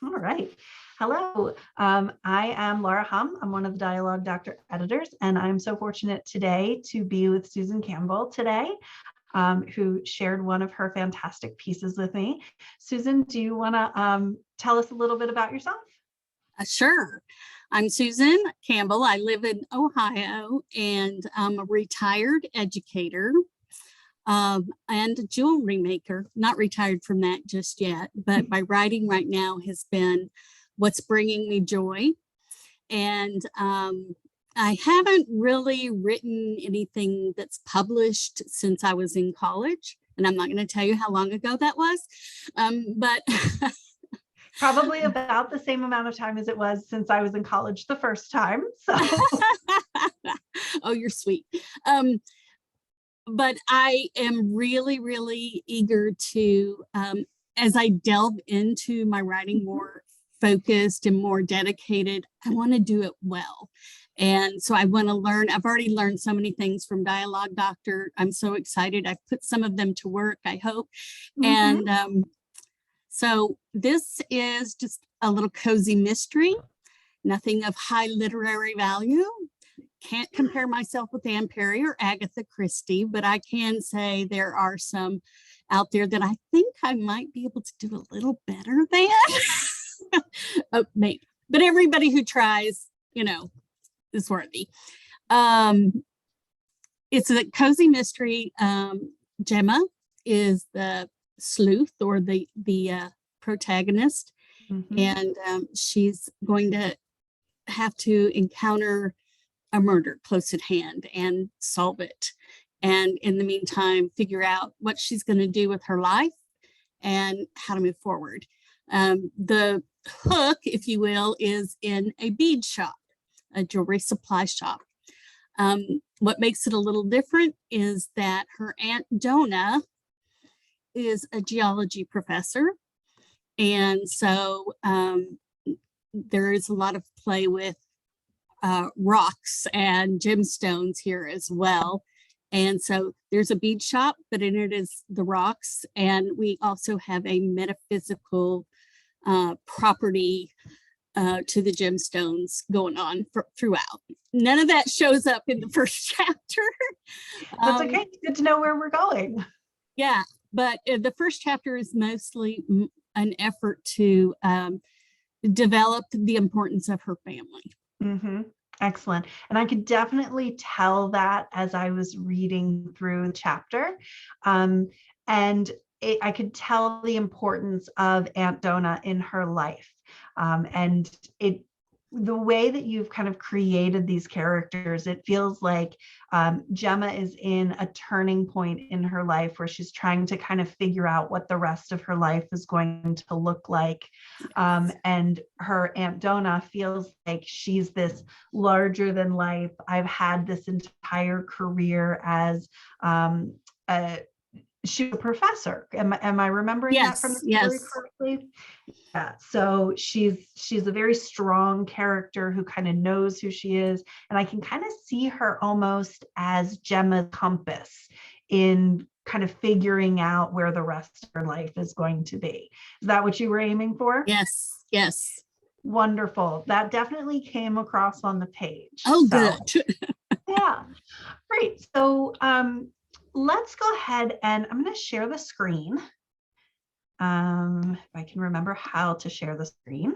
All right. Hello. I am Laura Humm. I'm one of the Dialogue Doctor editors, and I'm so fortunate today to be with Susan Campbell today, who shared one of her fantastic pieces with me. Susan, do you want to tell us a little bit about yourself? Sure. I'm Susan Campbell. I live in Ohio, and I'm a retired educator and a jewelry maker. Not retired from that just yet, but my writing right now has been what's bringing me joy. And I haven't really written anything that's published since I was in college. And I'm not going to tell you how long ago that was, but Probably about the same amount of time as it was since I was in college the first time. So, oh, you're sweet. But I am really, really eager to, as I delve into my writing more focused and more dedicated, I want to do it well. And so I want to learn. I've already learned so many things from Dialogue Doctor. I'm so excited. I've put some of them to work, I hope. And so this is just a little cozy mystery, nothing of high literary value. Can't compare myself with Anne Perry or Agatha Christie, but I can say there are some out there that I think I might be able to do a little better than. Oh, maybe. But everybody who tries, is worthy. It's a cozy mystery. Gemma is the sleuth or the protagonist, and she's going to have to encounter a murder close at hand and solve it, and in the meantime figure out what she's going to do with her life and how to move forward. The hook, if you will, is in a bead shop, a jewelry supply shop. What makes it a little different is that her Aunt Donna is a geology professor, and so there is a lot of play with rocks and gemstones here as well. And so there's a bead shop, but in it is the rocks, and we also have a metaphysical property to the gemstones going on throughout. None of that shows up in the first chapter. That's okay. It's good to know where we're going. Yeah, but the first chapter is mostly an effort to develop the importance of her family. Excellent. And I could definitely tell that as I was reading through the chapter. I could tell the importance of Aunt Donna in her life. The way that you've kind of created these characters, it feels like Gemma is in a turning point in her life where she's trying to kind of figure out what the rest of her life is going to look like. And her Aunt Donna feels like she's this larger than life. I've had this entire career as she's a professor. Am I remembering that from the story correctly? Yeah. So she's a very strong character who kind of knows who she is. And I can kind of see her almost as Gemma's compass in kind of figuring out where the rest of her life is going to be. Is that what you were aiming for? Yes. Wonderful. That definitely came across on the page. Oh, good. Yeah. Great. So let's go ahead and I'm going to share the screen. If I can remember how to share the screen.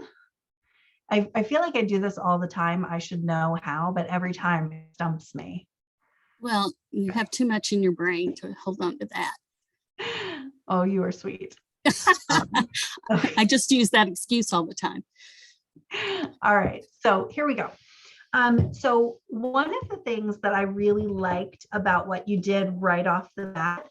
I feel like I do this all the time. I should know how, but every time it stumps me. Well, you have too much in your brain to hold on to that. Oh, you are sweet. Okay. I just use that excuse all the time. All right, so here we go. So one of the things that I really liked about what you did right off the bat,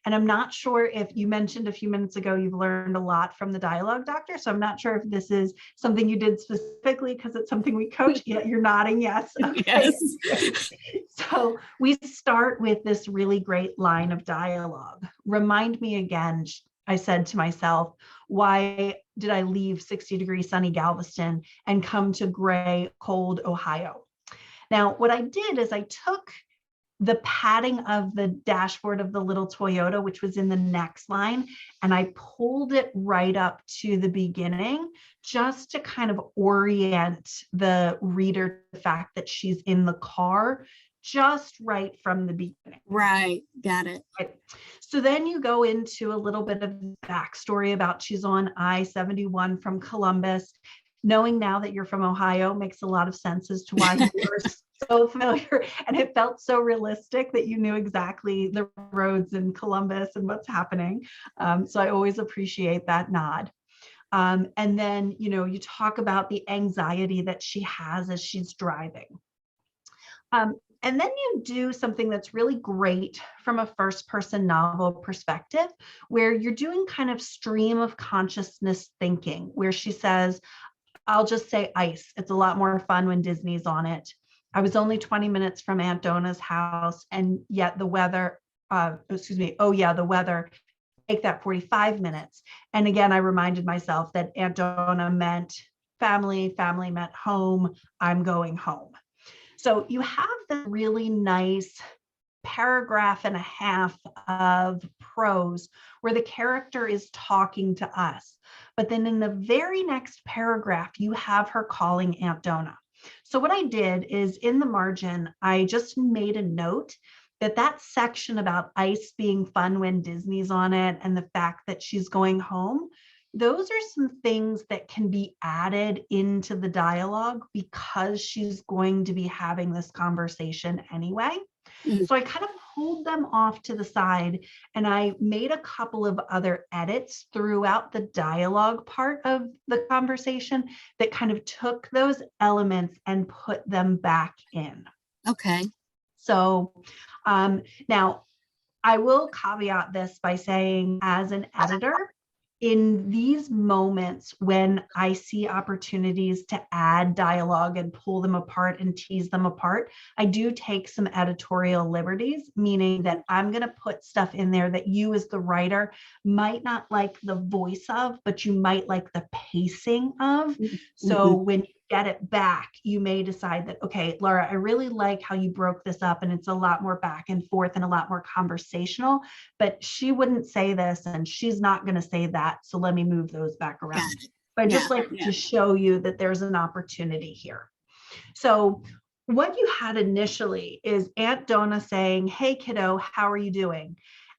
and I'm not sure if you mentioned a few minutes ago, you've learned a lot from the Dialogue Doctor. So I'm not sure if this is something you did specifically because it's something we coach. Yeah, you're nodding yes. Okay. Yes. So we start with this really great line of dialogue. Remind me again, I said to myself, why did I leave 60-degree sunny Galveston and come to gray, cold Ohio? Now, what I did is I took the padding of the dashboard of the little Toyota, which was in the next line, and I pulled it right up to the beginning just to kind of orient the reader to the fact that she's in the car just right from the beginning. Right. Got it. Right. So then you go into a little bit of backstory about she's on I-71 from Columbus. Knowing now that you're from Ohio makes a lot of sense as to why you were so familiar, and it felt so realistic that you knew exactly the roads in Columbus and what's happening. So I always appreciate that nod. And then, you talk about the anxiety that she has as she's driving. And then you do something that's really great from a first person novel perspective, where you're doing kind of stream of consciousness thinking, where she says, I'll just say ice. It's a lot more fun when Disney's on it. I was only 20 minutes from Aunt Donna's house, and yet the weather, the weather, make that 45 minutes. And again, I reminded myself that Aunt Donna meant family, family meant home, I'm going home. So you have the really nice paragraph and a half of prose where the character is talking to us. But then in the very next paragraph, you have her calling Aunt Donna. So what I did is in the margin, I just made a note that section about ice being fun when Disney's on it and the fact that she's going home, those are some things that can be added into the dialogue because she's going to be having this conversation anyway. So I kind of pulled them off to the side and I made a couple of other edits throughout the dialogue part of the conversation that kind of took those elements and put them back in. Okay. So now I will caveat this by saying, as an editor, in these moments when I see opportunities to add dialogue and pull them apart and tease them apart, I do take some editorial liberties, meaning that I'm going to put stuff in there that you as the writer might not like the voice of, but you might like the pacing of. So when you get it back, you may decide that, okay, Laura, I really like how you broke this up and it's a lot more back and forth and a lot more conversational, but she wouldn't say this and she's not going to say that. So let me move those back around. But I just like to show you that there's an opportunity here. So what you had initially is Aunt Donna saying, hey, kiddo, how are you doing?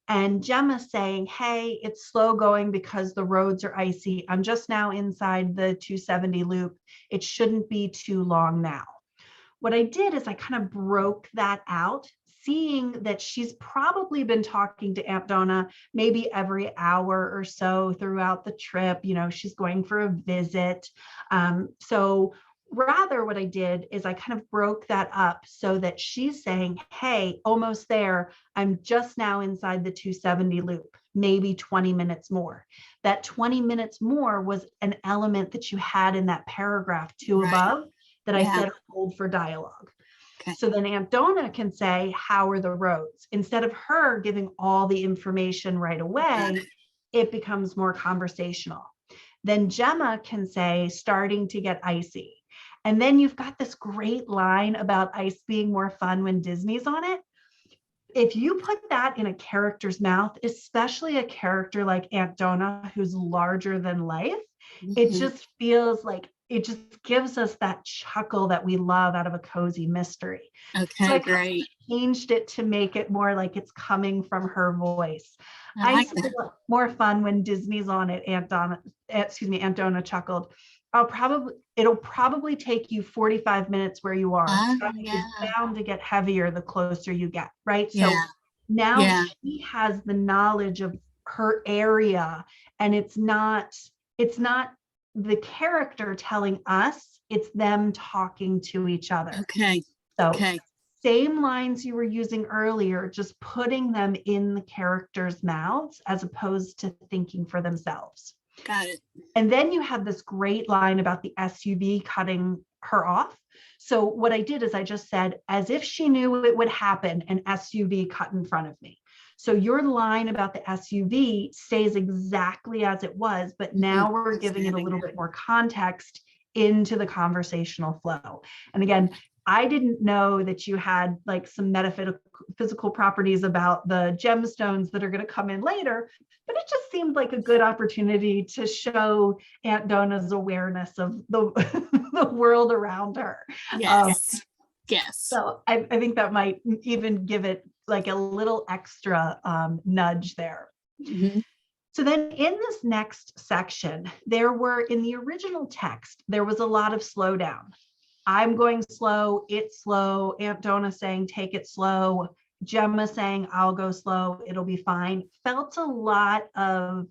And Gemma saying, hey, it's slow going because the roads are icy. I'm just now inside the 270 loop. It shouldn't be too long now. What I did is I kind of broke that out, seeing that she's probably been talking to Aunt Donna maybe every hour or so throughout the trip. She's going for a visit. So rather what I did is I kind of broke that up so that she's saying, hey, almost there. I'm just now inside the 270 loop, maybe 20 minutes more. That 20 minutes more was an element that you had in that paragraph above that I said hold for dialogue. Okay. So then Aunt Donna can say, how are the roads? Instead of her giving all the information right away, it becomes more conversational. Then Gemma can say, starting to get icy. And then you've got this great line about ice being more fun when Disney's on it. If you put that in a character's mouth, especially a character like Aunt Donna, who's larger than life, it just feels like it just gives us that chuckle that we love out of a cozy mystery. Okay, so I great. Changed it to make it more like it's coming from her voice. I like that. More fun when Disney's on it, Aunt Donna chuckled. It'll probably take you 45 minutes where you are. It's bound to get heavier the closer you get, right? So now she has the knowledge of her area, and it's not the character telling us, it's them talking to each other. Okay. So same lines you were using earlier, just putting them in the characters' mouths as opposed to thinking for themselves. Got it. And then you had this great line about the SUV cutting her off. So what I did is I just said, as if she knew it would happen, an SUV cut in front of me. So your line about the SUV stays exactly as it was, but now we're giving it a little bit more context into the conversational flow. And again, I didn't know that you had like some metaphysical properties about the gemstones that are going to come in later, but it just seemed like a good opportunity to show Aunt Dona's awareness of the, the world around her. Yes. Yes. So I think that might even give it like a little extra nudge there. Mm-hmm. So then in this next section, in the original text, there was a lot of slowdown. I'm going slow, it's slow, Aunt Donna saying, take it slow, Gemma saying, I'll go slow, it'll be fine. Felt a lot of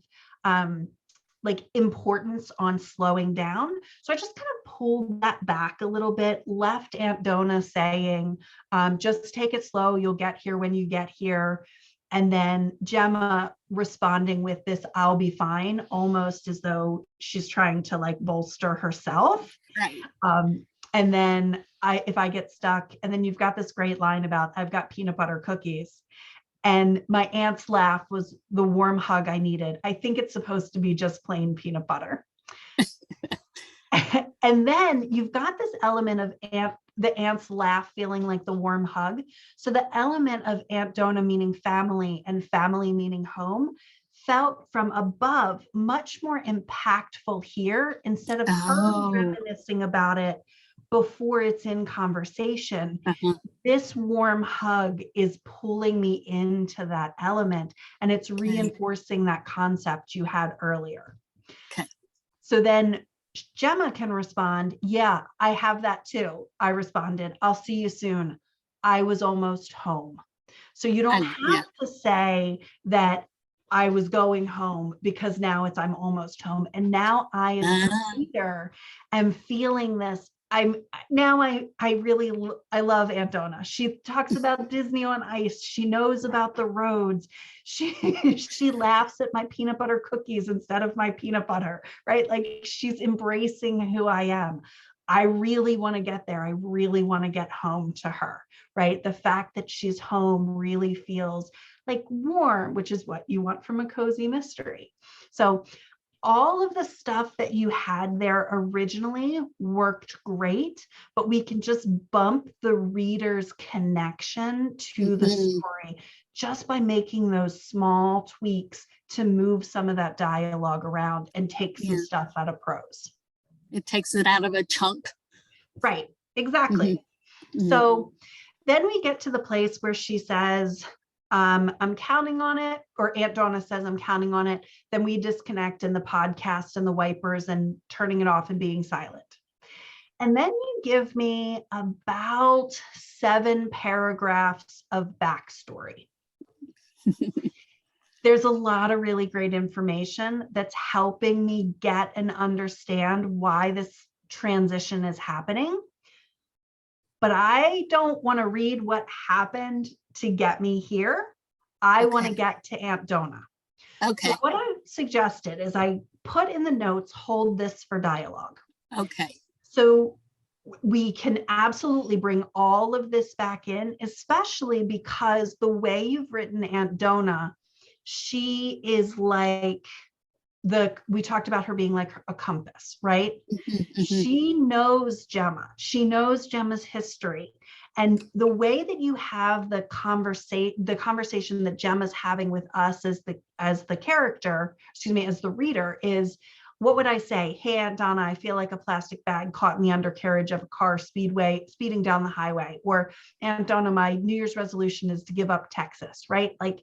like importance on slowing down. So I just kind of pulled that back a little bit, left Aunt Donna saying, just take it slow, you'll get here when you get here. And then Gemma responding with this, I'll be fine, almost as though she's trying to like bolster herself. Right. And then if I get stuck, and then you've got this great line about, I've got peanut butter cookies. And my aunt's laugh was the warm hug I needed. I think it's supposed to be just plain peanut butter. And then you've got this element of the aunt's laugh feeling like the warm hug. So the element of Aunt Donna meaning family and family meaning home felt from above much more impactful here, instead of her reminiscing about it before it's in conversation. Uh-huh. This warm hug is pulling me into that element, and it's reinforcing that concept you had earlier. Okay. So then Gemma can respond, yeah, I have that too. I responded, I'll see you soon. I was almost home. So you don't have to say that I was going home, because now it's I'm almost home. And now I, as the reader, am feeling this. I love Aunt Donna. She talks about Disney on Ice. She knows about the roads. She laughs at my peanut butter cookies instead of my peanut butter, right? Like, she's embracing who I am. I really want to get there. I really want to get home to her, right? The fact that she's home really feels like warm, which is what you want from a cozy mystery. So all of the stuff that you had there originally worked great, but we can just bump the reader's connection to the story just by making those small tweaks to move some of that dialogue around and take some stuff out of prose. It takes it out of a chunk. Right, exactly. So then we get to the place where she says, I'm counting on it, or Aunt Donna says, I'm counting on it. Then we disconnect in the podcast and the wipers and turning it off and being silent. And then you give me about 7 paragraphs of backstory. There's a lot of really great information that's helping me get and understand why this transition is happening. But I don't want to read what happened to get me here. I want to get to Aunt Donna. Okay. So what I suggested is I put in the notes, hold this for dialogue. Okay. So we can absolutely bring all of this back in, especially because the way you've written Aunt Donna, she is like we talked about her being like a compass, right? She knows Gemma. She knows Gemma's history. And the way that you have the conversation that Gemma's having with us as the character, as the reader, is, what would I say? Hey, Aunt Donna, I feel like a plastic bag caught in the undercarriage of a car speeding down the highway. Or, Aunt Donna, my New Year's resolution is to give up Texas, right? Like,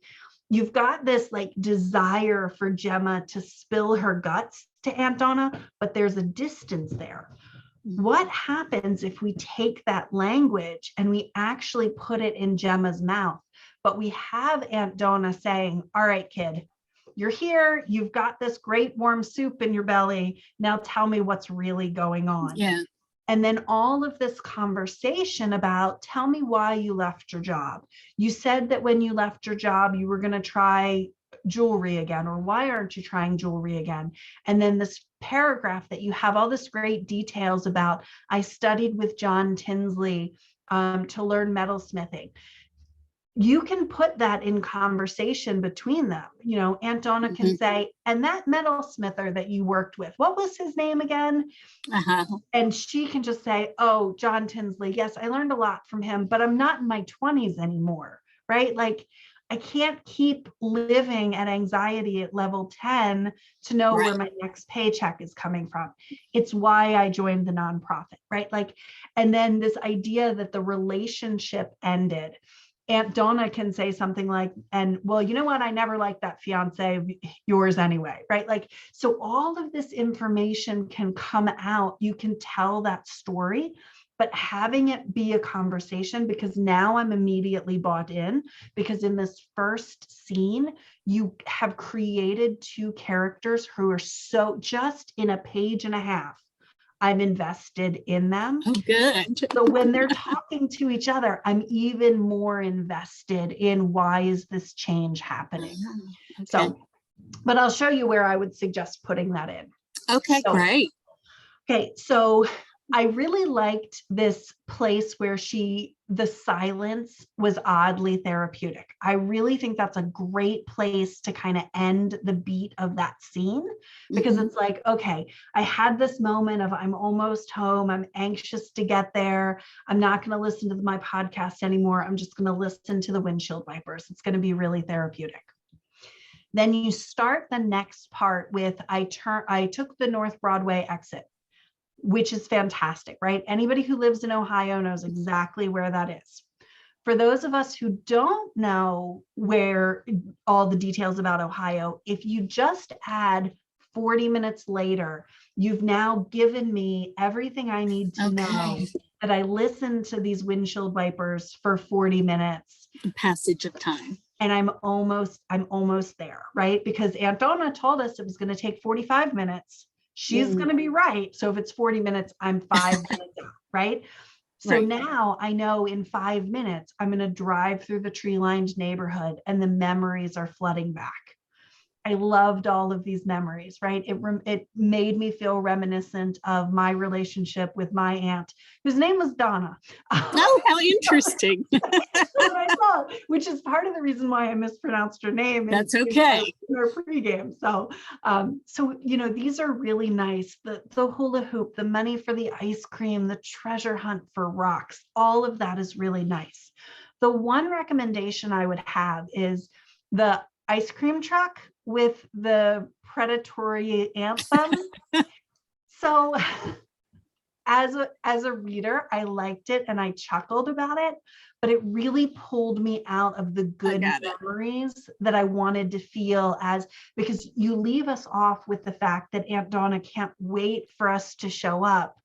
you've got this like desire for Gemma to spill her guts to Aunt Donna, but there's a distance there. What happens if we take that language and we actually put it in Gemma's mouth, but we have Aunt Donna saying, all right, kid, you're here, you've got this great warm soup in your belly. Now tell me what's really going on. Yeah. And then all of this conversation about, tell me why you left your job. You said that when you left your job, you were going to try jewelry again, or why aren't you trying jewelry again? And then this paragraph that you have all this great details about, I studied with John Tinsley to learn metalsmithing. you can put that in conversation between them. You know, Aunt Donna can say, and that metalsmither that you worked with, what was his name again? And she can just say, oh, John Tinsley. Yes, I learned a lot from him, but I'm not in my 20s anymore, right? Like, I can't keep living at anxiety at level 10 to know where my next paycheck is coming from. It's why I joined the nonprofit, right? Like, and then this idea that the relationship ended. Aunt Donna can say something like, and well, you know what? I never liked that fiance yours anyway, right? Like, so all of this information can come out. You can tell that story, but having it be a conversation, because now I'm immediately bought in, because in this first scene, you have created two characters who are so, just in a page and a half, I'm invested in them. Oh, good. So when they're talking to each other, I'm even more invested in why is this change happening. Okay. So, but I'll show you where I would suggest putting that in. Okay, so, great. Okay, so I really liked this place where the silence was oddly therapeutic. I really think that's a great place to kind of end the beat of that scene, because it's like, okay, I had this moment of I'm almost home. I'm anxious to get there. I'm not going to listen to my podcast anymore. I'm just going to listen to the windshield wipers. It's going to be really therapeutic. Then you start the next part with I took the North Broadway exit, which is fantastic, right? Anybody who lives in Ohio knows exactly where that is. For those of us who don't know where all the details about Ohio, if you just add 40 minutes later, you've now given me everything I need to know that I listened to these windshield wipers for 40 minutes. Passage of time. And I'm almost there, right? Because Aunt Donna told us it was going to take 45 minutes. She's going to be right. So if it's 40 minutes, I'm 5 minutes out, right? So now I know in 5 minutes, I'm going to drive through the tree-lined neighborhood and the memories are flooding back. I loved all of these memories, right? It made me feel reminiscent of my relationship with my aunt, whose name was Donna. Oh, how interesting. That's what I thought, which is part of the reason why I mispronounced her name. That's okay. In our pregame. So, you know, these are really nice. The hula hoop, the money for the ice cream, the treasure hunt for rocks, all of that is really nice. The one recommendation I would have is the ice cream truck with the predatory anthem. So as a reader, I liked it and I chuckled about it, but it really pulled me out of the good memories that I wanted to feel, because you leave us off with the fact that Aunt Donna can't wait for us to show up.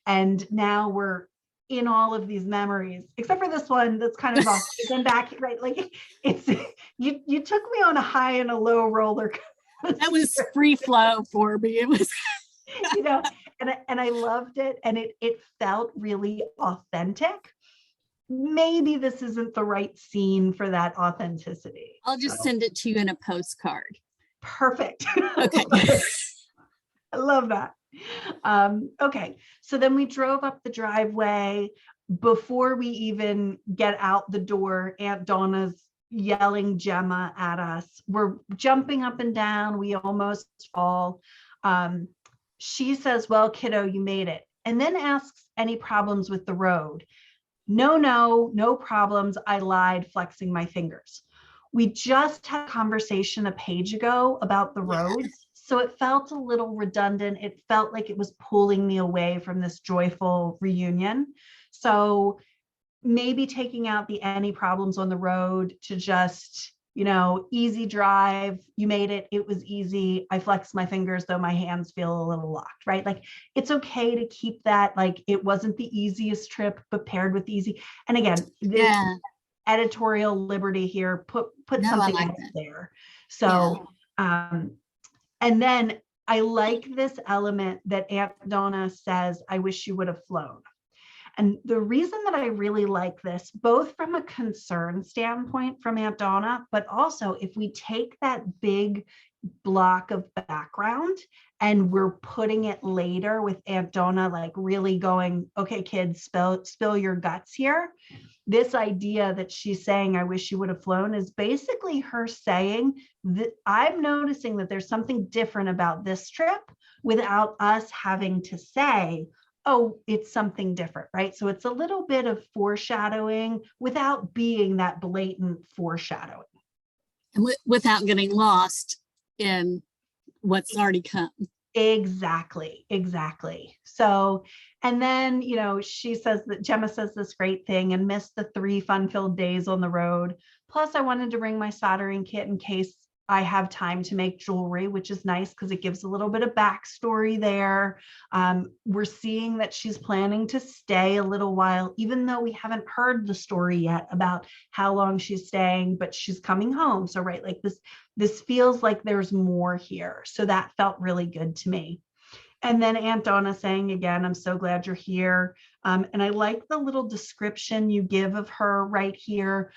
And now we're in all of these memories, except for this one that's kind of off and back, right? Like it's, you took me on a high and a low roller coaster. That was free flow for me. It was, you know, and I loved it. And it felt really authentic. Maybe this isn't the right scene for that authenticity. I'll just send it to you in a postcard. Perfect. Okay. I love that. Okay, so then we drove up the driveway. Before we even get out the door, Aunt Donna's yelling Gemma at us. We're jumping up and down. We almost fall. She says, well, kiddo, you made it. And then asks any problems with the road. No problems. I lied, flexing my fingers. We just had a conversation a page ago about the roads. So it felt a little redundant. It felt like it was pulling me away from this joyful reunion. So maybe taking out the any problems on the road to just, you know, easy drive. You made it. It was easy. I flexed my fingers, though my hands feel a little locked, right? Like it's okay to keep that. Like it wasn't the easiest trip, but paired with easy. And again, this editorial liberty here, put something else there. So, and then I like this element that Aunt Donna says, I wish you would have flown. And the reason that I really like this, both from a concern standpoint from Aunt Donna, but also if we take that big block of background and we're putting it later with Aunt Donna, like really going, okay, kids, spill your guts here. This idea that she's saying, I wish you would have flown, is basically her saying that I'm noticing that there's something different about this trip without us having to say, oh, it's something different, right? So it's a little bit of foreshadowing without being that blatant foreshadowing. And without getting lost in what's already come. Exactly. So, and then, she says that Gemma says this great thing, and missed the 3 fun-filled days on the road. Plus, I wanted to bring my soldering kit in case I have time to make jewelry, which is nice because it gives a little bit of backstory there. We're seeing that she's planning to stay a little while, even though we haven't heard the story yet about how long she's staying, but she's coming home. So, right, like this feels like there's more here. So that felt really good to me. And then Aunt Donna saying again, I'm so glad you're here. And I like the little description you give of her right here.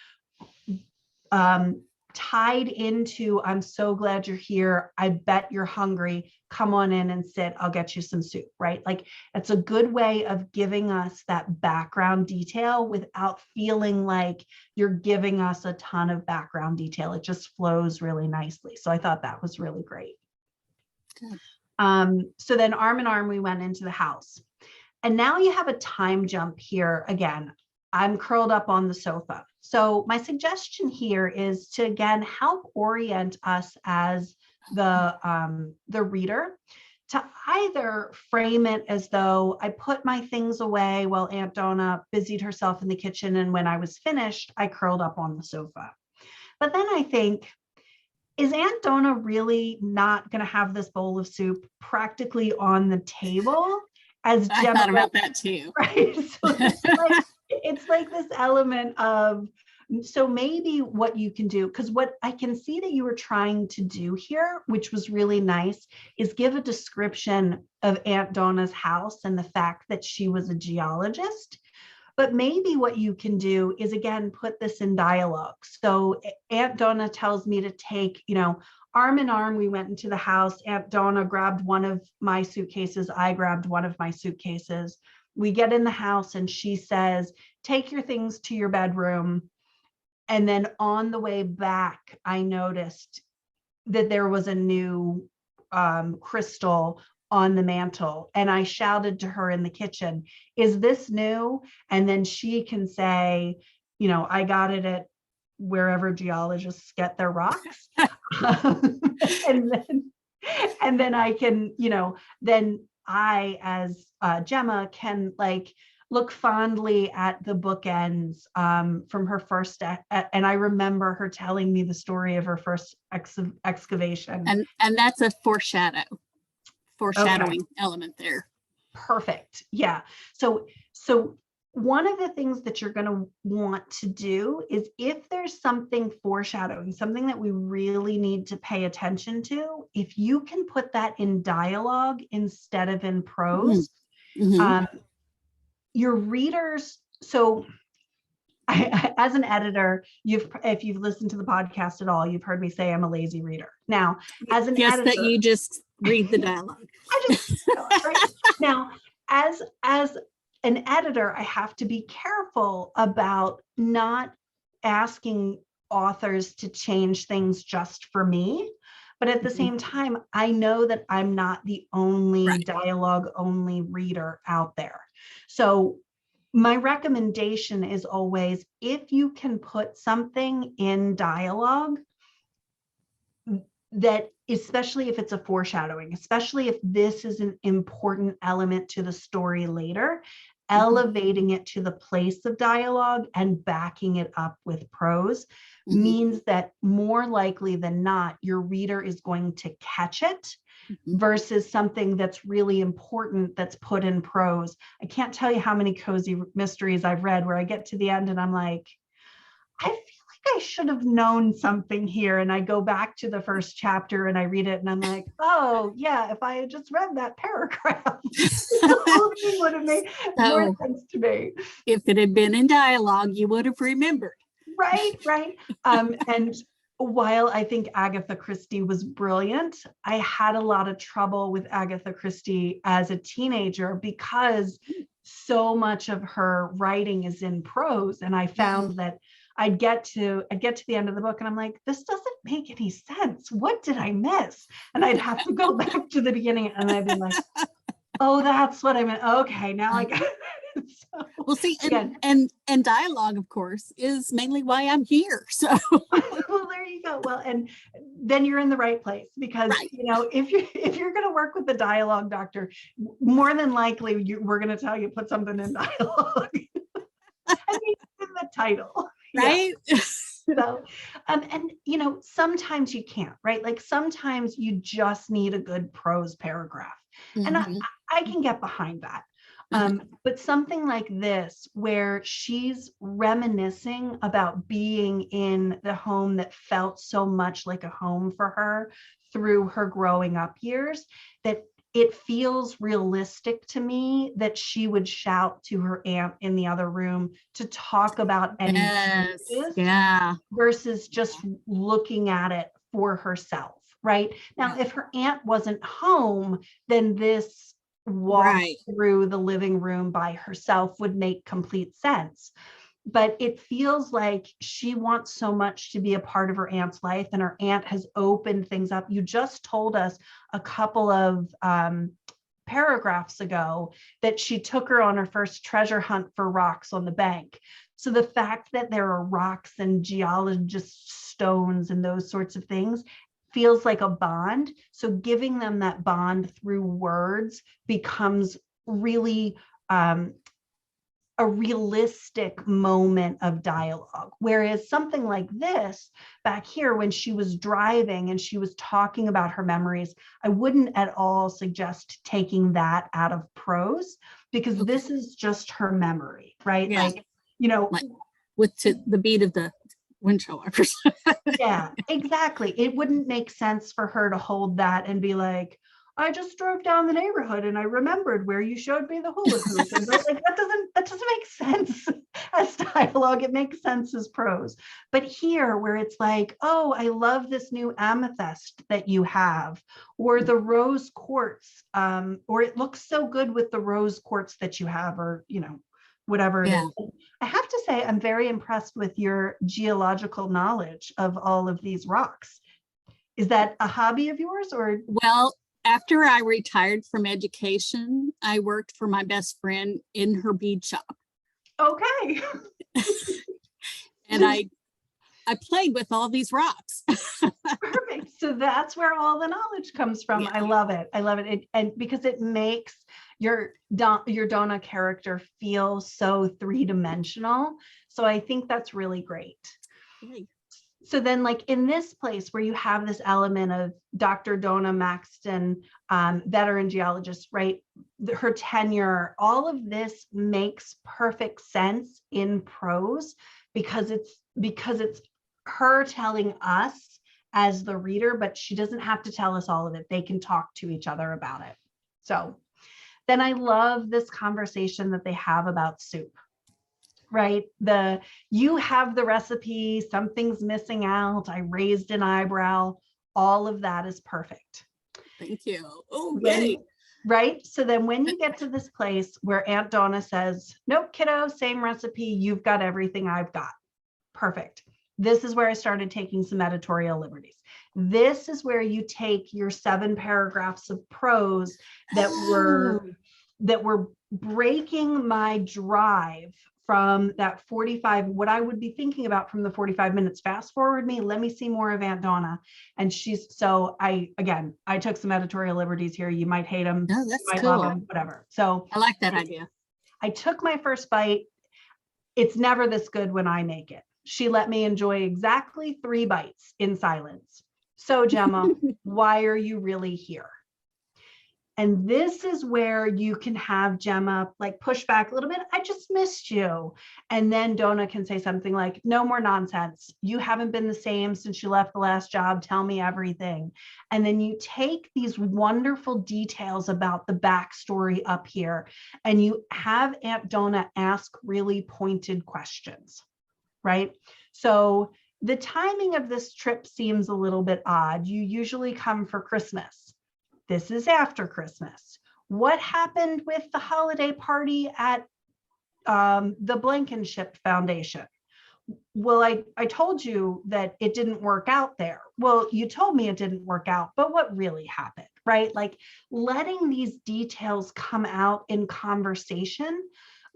Tied into, I'm so glad you're here. I bet you're hungry. Come on in and sit. I'll get you some soup, right? Like it's a good way of giving us that background detail without feeling like you're giving us a ton of background detail. It just flows really nicely. So I thought that was really great. Good. So then arm in arm, we went into the house. And now you have a time jump here again. I'm curled up on the sofa. So my suggestion here is to, again, help orient us as the reader to either frame it as though I put my things away while Aunt Donna busied herself in the kitchen, and when I was finished, I curled up on the sofa. But then I think, is Aunt Donna really not going to have this bowl of soup practically on the table? As I thought about that too. Right. So it's like this element of, so maybe what you can do, because what I can see that you were trying to do here, which was really nice, is give a description of Aunt Donna's house and the fact that she was a geologist. But maybe what you can do is, again, put this in dialogue. So Aunt Donna tells me to take, arm in arm, we went into the house. Aunt Donna grabbed one of my suitcases. I grabbed one of my suitcases. We get in the house and she says, take your things to your bedroom. And then on the way back, I noticed that there was a new crystal on the mantle. And I shouted to her in the kitchen, is this new? And then she can say, I got it at wherever geologists get their rocks. and then I can, then I, as Gemma, can look fondly at the bookends from her first, and I remember her telling me the story of her first excavation. And that's a foreshadowing element there. Perfect. Yeah. So one of the things that you're going to want to do is, if there's something foreshadowing, something that we really need to pay attention to, if you can put that in dialogue instead of in prose, your readers. So as an editor, if you've listened to the podcast at all, you've heard me say I'm a lazy reader. Now, as an editor, that you just read the dialogue. Right? Now, as an editor, I have to be careful about not asking authors to change things just for me. But at the same time, I know that I'm not the only dialogue only reader out there. So my recommendation is always, if you can put something in dialogue that, especially if it's a foreshadowing, especially if this is an important element to the story later, elevating it to the place of dialogue and backing it up with prose means that more likely than not, your reader is going to catch it versus something that's really important that's put in prose. I can't tell you how many cozy mysteries I've read where I get to the end and I'm like, I feel like I should have known something here. And I go back to the first chapter and I read it and I'm like, oh yeah, if I had just read that paragraph, the whole thing would have made more sense to me. If it had been in dialogue, you would have remembered. Right. And while I think Agatha Christie was brilliant, I had a lot of trouble with Agatha Christie as a teenager because so much of her writing is in prose. And I found that I'd get to the end of the book and I'm like, this doesn't make any sense. What did I miss? And I'd have to go back to the beginning and I'd be like, oh, that's what I meant. Okay, now I got it. So, well, see, and dialogue, of course, is mainly why I'm here. So, well, there you go. Well, and then you're in the right place because if you're going to work with the dialogue doctor, more than likely we're going to tell you put something in dialogue. I mean, in the title, right? Yeah. So, and sometimes you can't, right? Like sometimes you just need a good prose paragraph, and I can get behind that. But something like this, where she's reminiscing about being in the home that felt so much like a home for her through her growing up years, that it feels realistic to me that she would shout to her aunt in the other room to talk about any changes, versus just looking at it for herself. Right now, if her aunt wasn't home, then this walk through the living room by herself would make complete sense. But it feels like she wants so much to be a part of her aunt's life, and her aunt has opened things up. You just told us a couple of paragraphs ago that she took her on her first treasure hunt for rocks on the bank. So the fact that there are rocks and geologist stones and those sorts of things feels like a bond. So giving them that bond through words becomes really a realistic moment of dialogue. Whereas something like this back here, when she was driving and she was talking about her memories, I wouldn't at all suggest taking that out of prose, because this is just her memory, right? Yeah. Like with the beat of the windshield wipers. Yeah, exactly. It wouldn't make sense for her to hold that and be like, I just drove down the neighborhood and I remembered where you showed me the hula hoop. And like that doesn't make sense as dialogue. It makes sense as prose. But here, where it's like, oh, I love this new amethyst that you have, or the rose quartz, or it looks so good with the rose quartz that you have, or whatever it is. I have to say, I'm very impressed with your geological knowledge of all of these rocks. Is that a hobby of yours, or? Well, after I retired from education, I worked for my best friend in her bead shop. Okay. And I played with all these rocks. Perfect. So that's where all the knowledge comes from. Yeah. I love it. And because it makes your Donna character feel so three-dimensional. So I think that's really great. Okay. So then, like in this place where you have this element of Dr. Donna Maxton, veteran geologist, right? Her tenure, all of this makes perfect sense in prose because it's her telling us as the reader, but she doesn't have to tell us all of it. They can talk to each other about it. So then I love this conversation that they have about soup. Right? You have the recipe, something's missing out, I raised an eyebrow, all of that is perfect. Thank you. Oh, yay. Right? So then when you get to this place where Aunt Donna says, nope, kiddo, same recipe, you've got everything I've got. Perfect. This is where I started taking some editorial liberties. This is where you take your 7 paragraphs of prose that were breaking my drive from that 45, what I would be thinking about from the 45 minutes. Fast forward me, let me see more of Aunt Donna. And I took some editorial liberties here. You might hate them, no, that's you might cool. love them, whatever. So I like that idea. I took my first bite. It's never this good when I make it. She let me enjoy exactly 3 bites in silence. So Gemma, why are you really here? And this is where you can have Gemma like push back a little bit. I just missed you. And then Donna can say something like, no more nonsense. You haven't been the same since you left the last job. Tell me everything. And then you take these wonderful details about the backstory up here and you have Aunt Donna ask really pointed questions, right? So the timing of this trip seems a little bit odd. You usually come for Christmas. This is after Christmas. What happened with the holiday party at the Blankenship Foundation? Well, I told you that it didn't work out there. Well, you told me it didn't work out, but what really happened, right? Like letting these details come out in conversation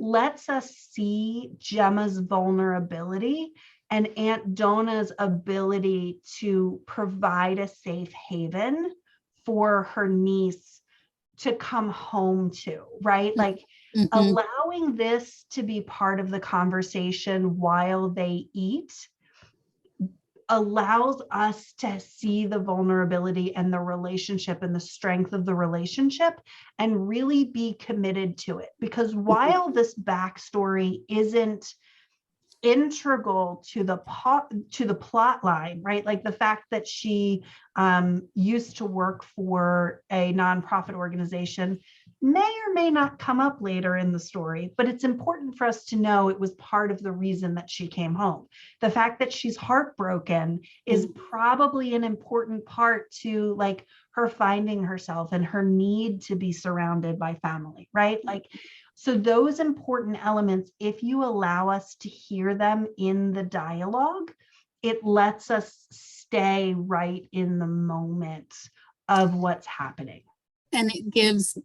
lets us see Gemma's vulnerability and Aunt Donna's ability to provide a safe haven for her niece to come home to, right? Like allowing this to be part of the conversation while they eat allows us to see the vulnerability and the relationship and the strength of the relationship and really be committed to it. Because while this backstory isn't integral to the plot line, right? Like the fact that she used to work for a nonprofit organization may or may not come up later in the story, but it's important for us to know it was part of the reason that she came home. The fact that she's heartbroken is probably an important part to like her finding herself and her need to be surrounded by family, right? Like, so those important elements, if you allow us to hear them in the dialogue, it lets us stay right in the moment of what's happening. And it gives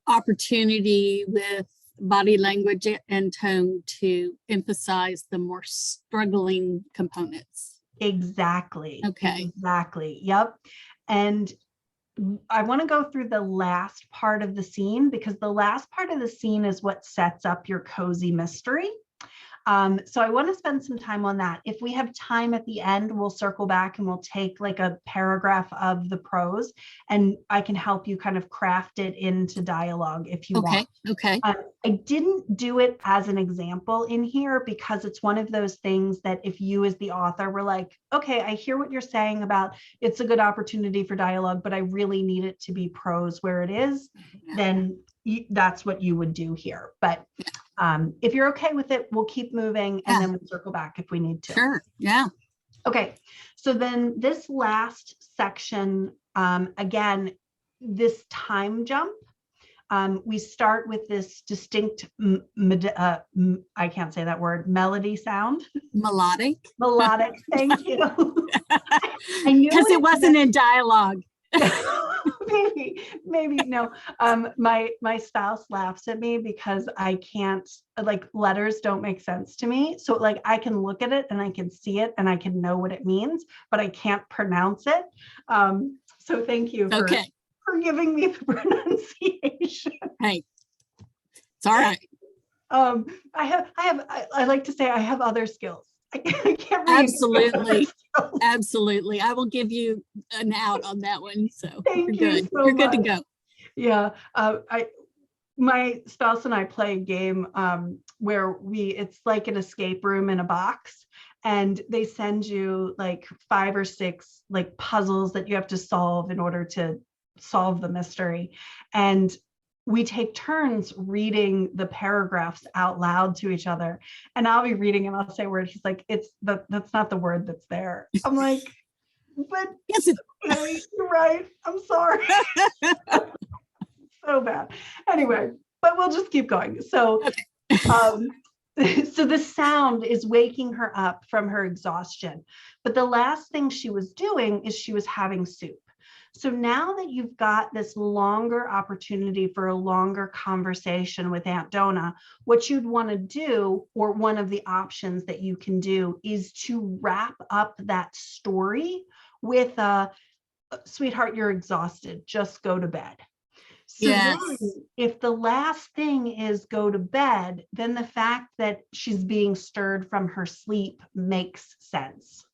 opportunity with body language and tone to emphasize the more struggling components. Exactly. Okay. Exactly. Yep. And I want to go through the last part of the scene because the last part of the scene is what sets up your cozy mystery. So I want to spend some time on that. If we have time at the end, we'll circle back and we'll take like a paragraph of the prose and I can help you kind of craft it into dialogue if you want. Okay. I didn't do it as an example in here because it's one of those things that if you as the author were like, okay, I hear what you're saying about it's a good opportunity for dialogue, but I really need it to be prose where it is, then that's what you would do here. But if you're okay with it, we'll keep moving and then we'll circle back if we need to. Sure. Yeah. Okay. So then this last section, again, this time jump, we start with this distinct, I can't say that word, melody sound. Melodic. Thank you. I knew because it wasn't in dialogue. maybe no. My spouse laughs at me because I can't, like, letters don't make sense to me. So like I can look at it and I can see it and I can know what it means, but I can't pronounce it. So thank you for giving me the pronunciation. Hey, it's all right. I like to say I have other skills. I can't read. Absolutely. I will give you an out on that one. So Thank you're you good. so You're much. good to go. Yeah. My spouse and I play a game where it's like an escape room in a box, and they send you like 5 or 6 like puzzles that you have to solve in order to solve the mystery. And we take turns reading the paragraphs out loud to each other. And I'll be reading and I'll say a word. He's like, that's not the word that's there. I'm like, but yes, okay, you're right. I'm sorry. So bad. Anyway, but we'll just keep going. So, so the sound is waking her up from her exhaustion. But the last thing she was doing is she was having soup. So now that you've got this longer opportunity for a longer conversation with Aunt Donna, what you'd want to do, or one of the options that you can do, is to wrap up that story with sweetheart, you're exhausted, just go to bed. So then if the last thing is go to bed, then the fact that she's being stirred from her sleep makes sense.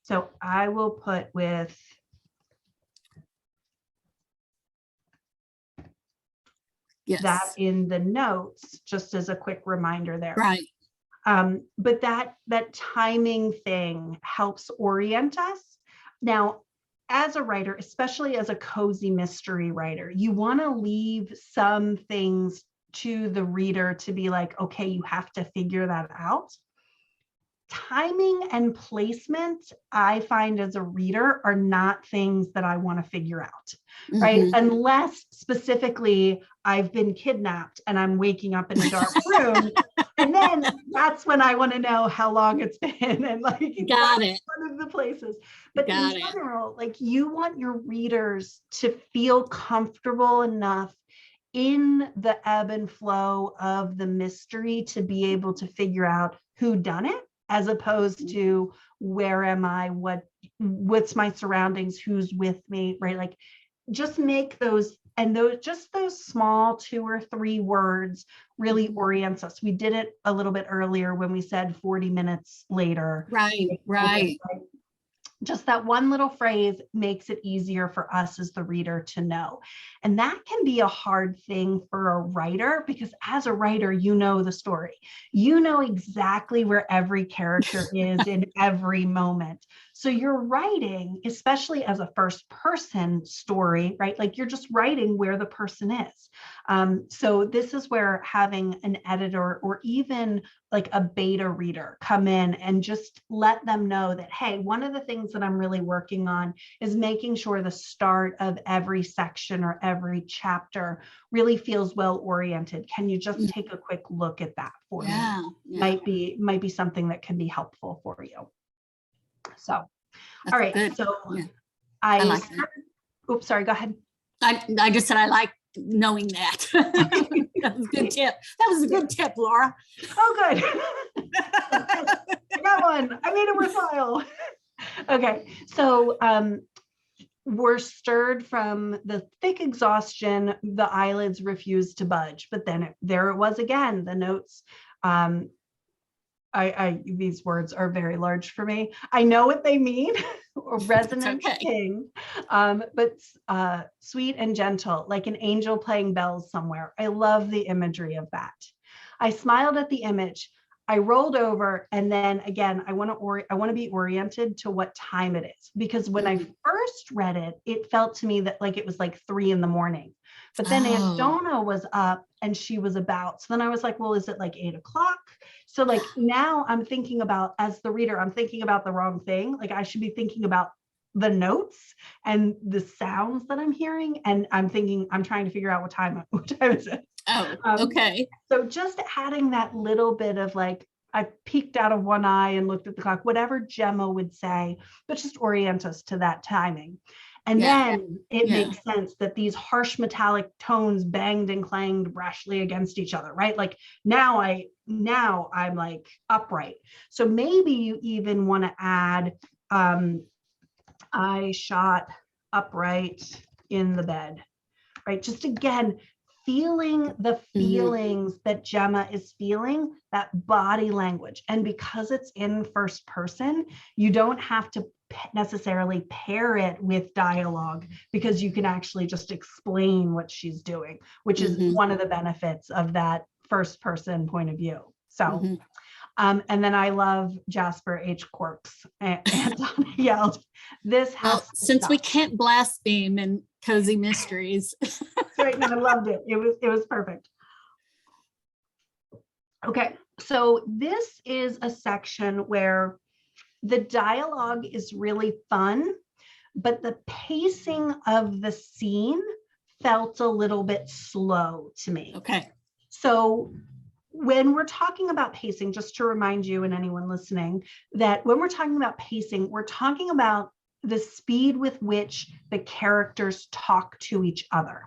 So I will put with that Yes. in the notes, just as a quick reminder there. Right. But that timing thing helps orient us. Now, as a writer, especially as a cozy mystery writer, you want to leave some things to the reader to be like, okay, you have to figure that out. Timing and placement, I find as a reader, are not things that I want to figure out, right? Unless specifically I've been kidnapped and I'm waking up in a dark room. And then that's when I want to know how long it's been and like Got it. one of the places. But Got in it. general, like you want your readers to feel comfortable enough in the ebb and flow of the mystery to be able to figure out who done it, as opposed to where am I, what's my surroundings, who's with me, right? Like just make those, and those small 2 or 3 words really orients us. We did it a little bit earlier when we said 40 minutes later. Right. Just that one little phrase makes it easier for us as the reader to know. And that can be a hard thing for a writer, because as a writer, you know the story. You know exactly where every character is in every moment. So you're writing, especially as a first person story, right? Like you're just writing where the person is. So this is where having an editor or even like a beta reader come in and just let them know that, hey, one of the things that I'm really working on is making sure the start of every section or every chapter really feels well oriented. Can you just take a quick look at that for me? Might be something that can be helpful for you. So, That's all right. good. So I like that. Oops, sorry, go ahead. I just said I like knowing that. That was a good tip. That was a good tip, Laura. Oh, good. I got one. I made it worthwhile. Okay, so we're stirred from the thick exhaustion. The eyelids refused to budge, but then there it was again. The notes. These words are very large for me. I know what they mean. Resonance king, but sweet and gentle, like an angel playing bells somewhere. I love the imagery of that. I smiled at the image. I rolled over, and then again, I want to be oriented to what time it is, because when I first read it, it felt to me that like it was like 3 a.m. But then Aunt Donna was up and she was about. So then I was like, well, is it like 8 o'clock? So like now I'm thinking about, as the reader, I'm thinking about the wrong thing. Like I should be thinking about the notes and the sounds that I'm hearing. And I'm trying to figure out what time is it? Oh, okay. So just adding that little bit of like, I peeked out of one eye and looked at the clock, whatever Gemma would say, but just orient us to that timing. And then it makes sense that these harsh metallic tones banged and clanged brashly against each other, right? Like now I'm like upright. So maybe you even want to add, I shot upright in the bed, right? Just again, feeling the feelings that Gemma is feeling, that body language. And because it's in first person, you don't have to necessarily pair it with dialogue, because you can actually just explain what she's doing, which is one of the benefits of that first person point of view. So, and then I love Jasper H. Quirks. And Donna yelled, "This has since stop. We can't blaspheme in cozy mysteries." Right, no, I loved it. It was perfect. Okay, so this is a section where the dialogue is really fun, but the pacing of the scene felt a little bit slow to me. Okay. So when we're talking about pacing, just to remind you and anyone listening, that when we're talking about pacing, we're talking about the speed with which the characters talk to each other.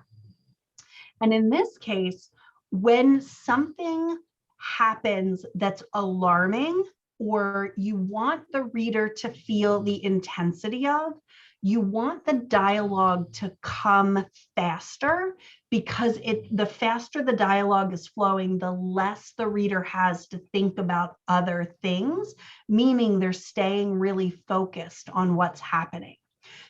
And in this case, when something happens that's alarming, or you want the reader to feel the intensity of, you want the dialogue to come faster, because the faster the dialogue is flowing, the less the reader has to think about other things, meaning they're staying really focused on what's happening.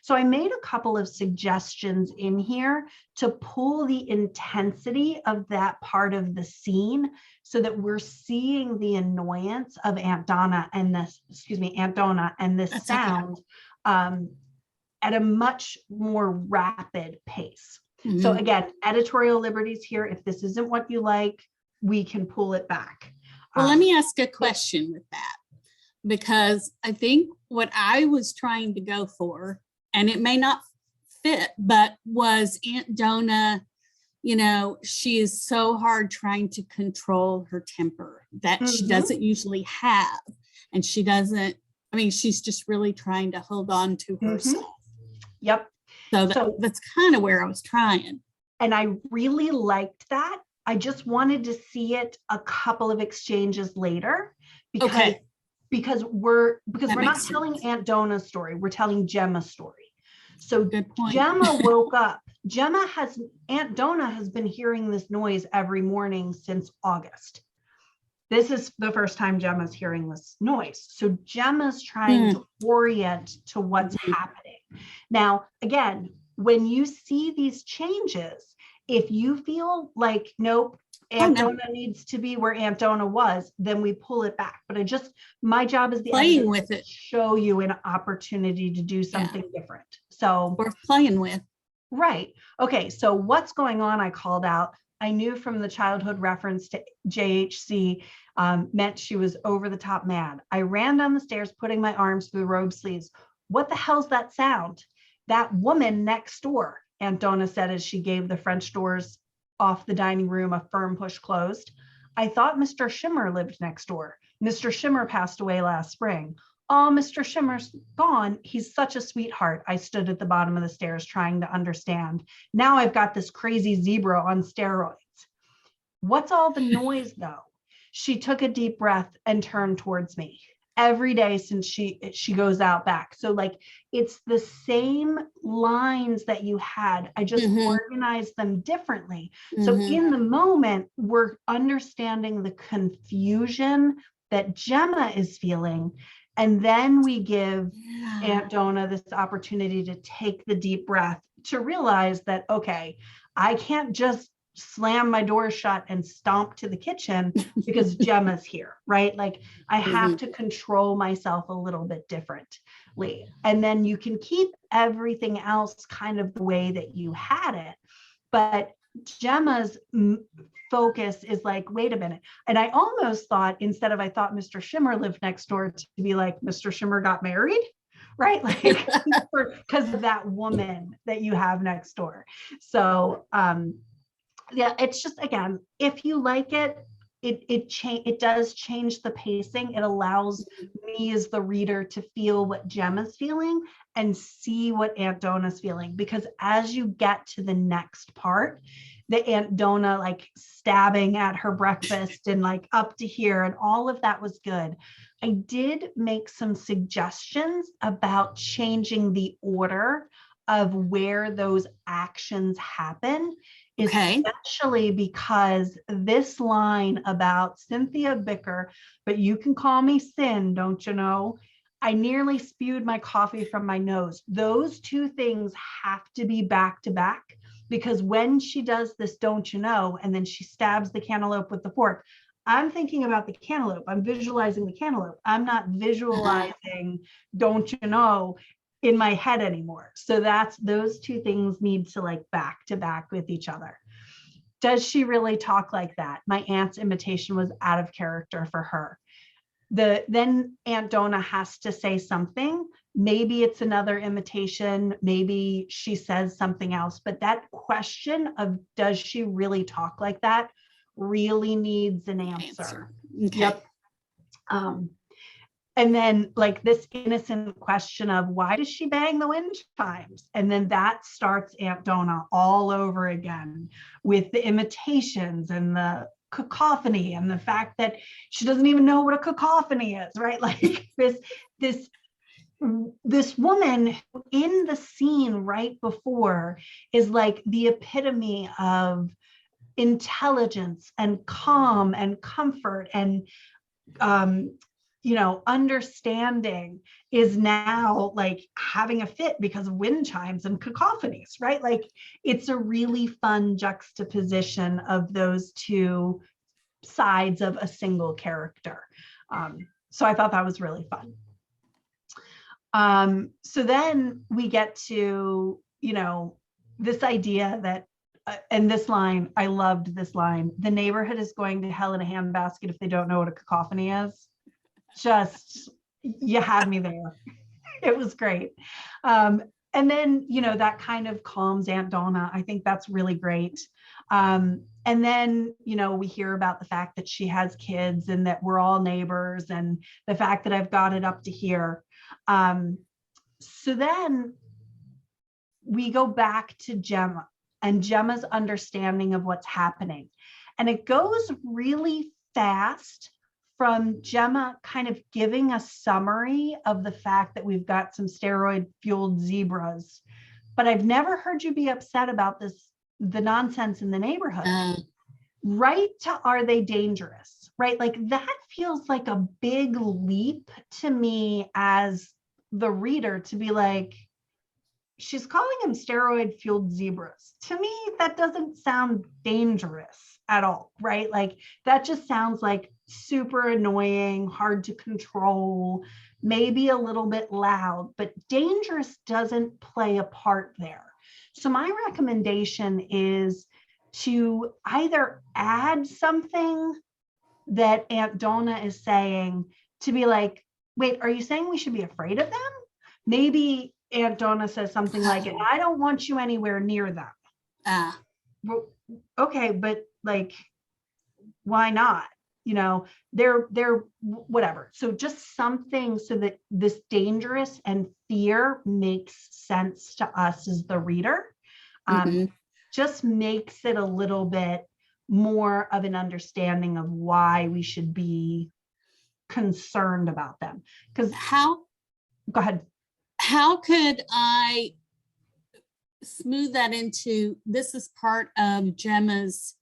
So I made a couple of suggestions in here to pull the intensity of that part of the scene so that we're seeing the annoyance of Aunt Donna and this That's okay. sound at a much more rapid pace. Mm-hmm. So again, editorial liberties here. If this isn't what you like, we can pull it back. Well, let me ask a question with that, because I think what I was trying to go for, and it may not fit, but was Aunt Donna, she is so hard trying to control her temper that she doesn't usually have. And she's just really trying to hold on to herself. Yep. So that's kind of where I was trying. And I really liked that. I just wanted to see it a couple of exchanges later because we're not telling Aunt Donna's story. We're telling Gemma's story. So Gemma woke up. Aunt Donna has been hearing this noise every morning since August. This is the first time Gemma's hearing this noise. So Gemma's trying to orient to what's happening. Now, again, when you see these changes, if you feel like, nope, Aunt Donna needs to be where Aunt Donna was, then we pull it back. But my job is playing with it, show you an opportunity to do something different. So worth playing with. Right. Okay. So what's going on? I called out. I knew from the childhood reference to JHC meant she was over the top mad. I ran down the stairs, putting my arms through the robe sleeves. What the hell's that sound? That woman next door, Aunt Donna said as she gave the French doors off the dining room a firm push closed. I thought Mr. Shimmer lived next door. Mr. Shimmer passed away last spring. Oh, Mr. Shimmer's gone. He's such a sweetheart. I stood at the bottom of the stairs trying to understand. Now I've got this crazy zebra on steroids. What's all the noise though? She took a deep breath and turned towards me. Every day since she goes out back. So it's the same lines that you had. I just organized them differently. So in the moment, we're understanding the confusion that Gemma is feeling. And then we give Aunt Donna this opportunity to take the deep breath to realize that, okay, I can't just slam my door shut and stomp to the kitchen because Gemma's here, right? I have to control myself a little bit differently. And then you can keep everything else kind of the way that you had it. But Gemma's focus is wait a minute. And I almost thought, I thought Mr. Shimmer lived next door, to be Mr. Shimmer got married, right? Because of that woman that you have next door. So, it's just, again, if you like it, it does change the pacing. It allows me as the reader to feel what Gemma's feeling and see what Aunt Donna's feeling. Because as you get to the next part, the Aunt Donna stabbing at her breakfast and up to here and all of that was good. I did make some suggestions about changing the order of where those actions happen. Especially because this line about Cynthia Bicker, but you can call me Sin, don't you know? I nearly spewed my coffee from my nose. Those two things have to be back to back, because when she does this, don't you know, and then she stabs the cantaloupe with the fork, I'm thinking about the cantaloupe. I'm visualizing the cantaloupe. I'm not visualizing, don't you know, in my head anymore. So those two things need to back to back with each other. Does she really talk like that? My aunt's imitation was out of character for her. Then Aunt Donna has to say something. Maybe it's another imitation. Maybe she says something else, but that question of does she really talk like that really needs an answer. Okay. Yep. And then this innocent question of why does she bang the wind chimes? And then that starts Aunt Donna all over again with the imitations and the cacophony and the fact that she doesn't even know what a cacophony is, right? This woman in the scene right before is the epitome of intelligence and calm and comfort and understanding is now like having a fit because of wind chimes and cacophonies, right? Like it's a really fun juxtaposition of those two sides of a single character. So I thought that was really fun. So then we get to, this idea that, and this line, I loved this line, the neighborhood is going to hell in a handbasket if they don't know what a cacophony is. Just, you had me there. It was great. And then, that kind of calms Aunt Donna. I think that's really great. And then, we hear about the fact that she has kids and that we're all neighbors and the fact that I've got it up to here. So then we go back to Gemma and Gemma's understanding of what's happening. And it goes really fast from Gemma kind of giving a summary of the fact that we've got some steroid-fueled zebras, but I've never heard you be upset about the nonsense in the neighborhood. Right to are they dangerous, right? Like that feels like a big leap to me as the reader to be like, she's calling them steroid-fueled zebras. To me, that doesn't sound dangerous at all, right? Like that just sounds like super annoying, hard to control, maybe a little bit loud, but dangerous doesn't play a part there. So my recommendation is to either add something that Aunt Donna is saying to be like, wait, are you saying we should be afraid of them? Maybe Aunt Donna says something like, I don't want you anywhere near them. Well, okay, but like, why not? They're whatever. So just something so that this dangerous and fear makes sense to us as the reader. Just makes it a little bit more of an understanding of why we should be concerned about them. Because go ahead. How could I smooth that into, this is part of Gemma's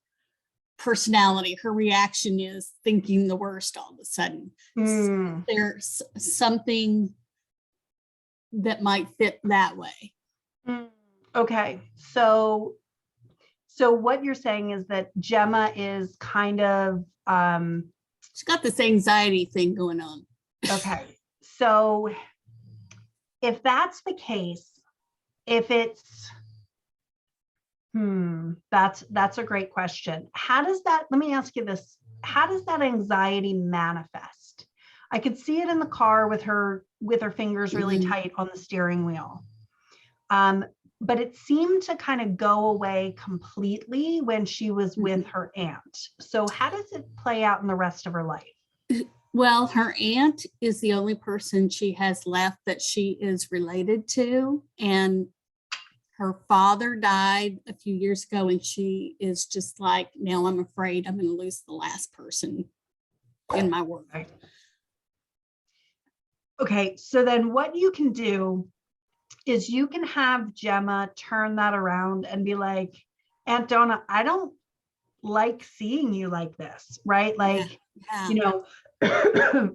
personality. Her reaction is thinking the worst all of a sudden. So there's something that might fit that way. Okay. So what you're saying is that Gemma is kind of she's got this anxiety thing going on. Okay. So if that's the case, if it's that's a great question. Let me ask you this. How does that anxiety manifest? I could see it in the car with her fingers really tight on the steering wheel. But it seemed to kind of go away completely when she was with her aunt. So how does it play out in the rest of her life? Well, her aunt is the only person she has left that she is related to. And her father died a few years ago, and she is just like, now I'm afraid I'm going to lose the last person in my world. Okay, so then what you can do is you can have Gemma turn that around and be like, Aunt Donna, I don't like seeing you like this, right? Like,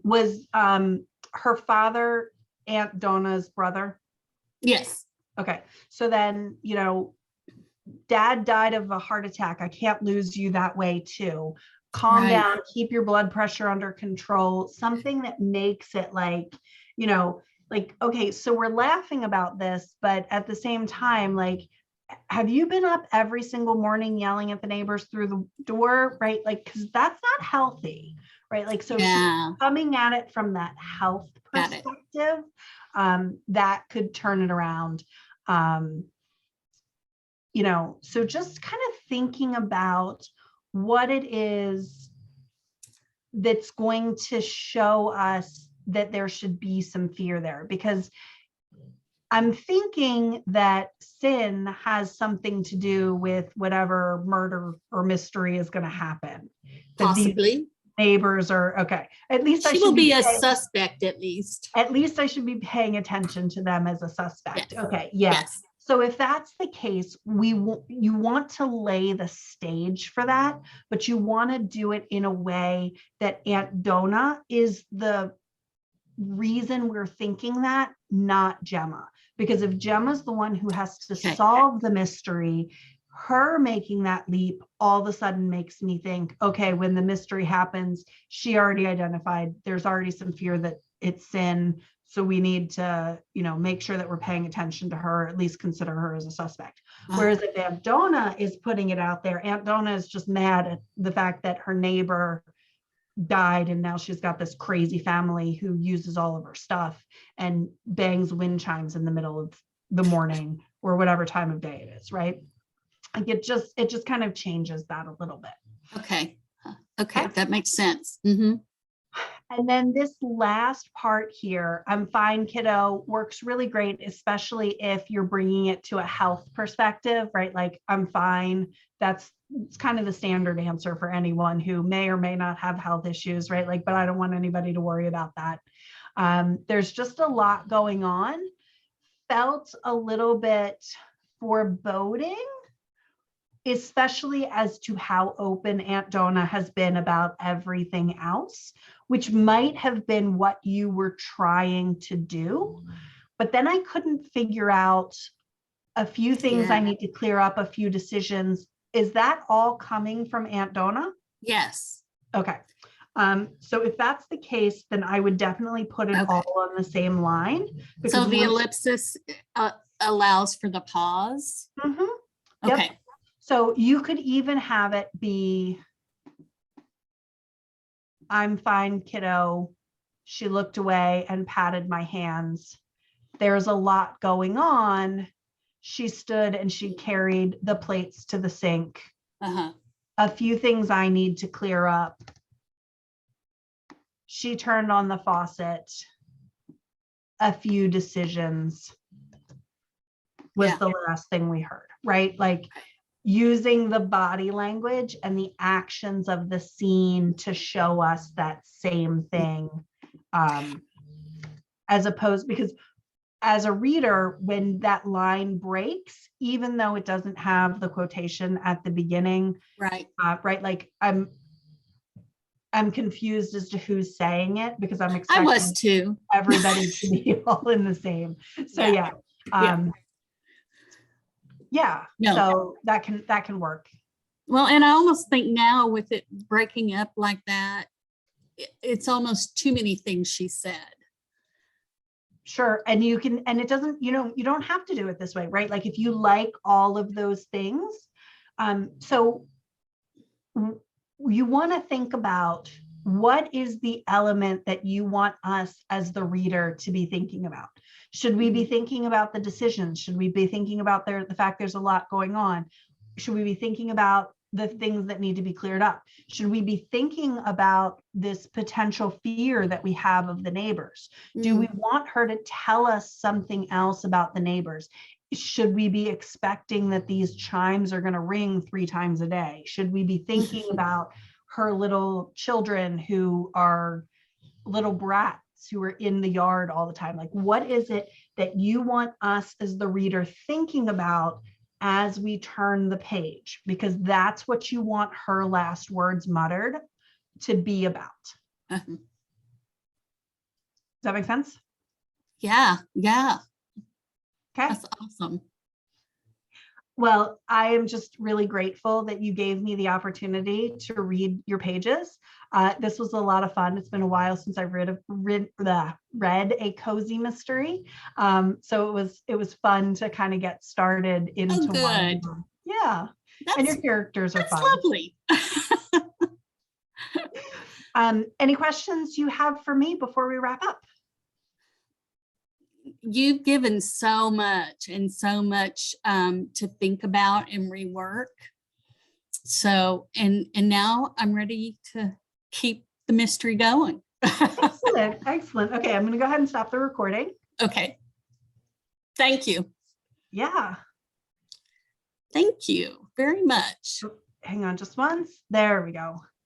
was her father Aunt Donna's brother? Yes. Okay, so then, Dad died of a heart attack. I can't lose you that way too. Calm down, keep your blood pressure under control, something that makes it like, like, okay, so we're laughing about this, but at the same time, like, have you been up every single morning yelling at the neighbors through the door, right? Like, because that's not healthy, right? Like, so she's coming at it from that health perspective, that could turn it around. So just kind of thinking about what it is that's going to show us that there should be some fear there, because I'm thinking that sin has something to do with whatever murder or mystery is going to happen. Possibly. Neighbors are okay. At least she will be a suspect. At least I should be paying attention to them as a suspect. Yes. Okay. Yes. So if that's the case, you want to lay the stage for that, but you want to do it in a way that Aunt Donna is the reason we're thinking that, not Gemma. Because if Gemma's the one who has to Okay. solve the mystery, her making that leap all of a sudden makes me think, okay, when the mystery happens, she already identified, there's already some fear that it's sin. So we need to, make sure that we're paying attention to her, or at least consider her as a suspect. Whereas if Aunt Donna is putting it out there, Aunt Donna is just mad at the fact that her neighbor died and now she's got this crazy family who uses all of her stuff and bangs wind chimes in the middle of the morning or whatever time of day it is, right? Like it just kind of changes that a little bit. Okay, that makes sense. Mm-hmm. And then this last part here, I'm fine, kiddo, works really great, especially if you're bringing it to a health perspective, right? Like, I'm fine. It's kind of the standard answer for anyone who may or may not have health issues, right? Like, but I don't want anybody to worry about that. There's just a lot going on. Felt a little bit foreboding, especially as to how open Aunt Donna has been about everything else, which might have been what you were trying to do. But then I couldn't figure out a few things. I need to clear up a few decisions. Is that all coming from Aunt Donna? Yes. Okay. So if that's the case, then I would definitely put it all on the same line. So the ellipsis allows for the pause? Mm-hmm. Yep. Okay. So you could even have it be, I'm fine, kiddo. She looked away and patted my hands. There's a lot going on. She stood and she carried the plates to the sink. A few things I need to clear up. She turned on the faucet. A few decisions was the last thing we heard, right? Like, using the body language and the actions of the scene to show us that same thing, as opposed, because as a reader, when that line breaks, even though it doesn't have the quotation at the beginning, right, like I'm confused as to who's saying it, because I'm expecting I was too. everybody to be all in the same. So so that can work. Well, and I almost think now with it breaking up like that, it's almost too many things she said. Sure. And it doesn't, you don't have to do it this way, right? Like, if you like all of those things, so you want to think about, what is the element that you want us as the reader to be thinking about? Should we be thinking about the decisions? Should we be thinking about the fact there's a lot going on? Should we be thinking about the things that need to be cleared up? Should we be thinking about this potential fear that we have of the neighbors? Do we want her to tell us something else about the neighbors? Should we be expecting that these chimes are going to ring 3 times a day? Should we be thinking about her little children who are little brats who are in the yard all the time? Like, what is it that you want us as the reader thinking about as we turn the page? Because that's what you want her last words muttered to be about. Does that make sense? Yeah. Okay. That's awesome. Well, I am just really grateful that you gave me the opportunity to read your pages. This was a lot of fun. It's been a while since I've read a cozy mystery. So it was fun to kind of get started into one. Yeah. And your characters are fun. Lovely. Any questions you have for me before we wrap up? You've given so much to think about and rework. So, and now I'm ready to keep the mystery going. Excellent. Okay, I'm going to go ahead and stop the recording. Okay. Thank you. Yeah. Thank you very much. Hang on just once. There we go.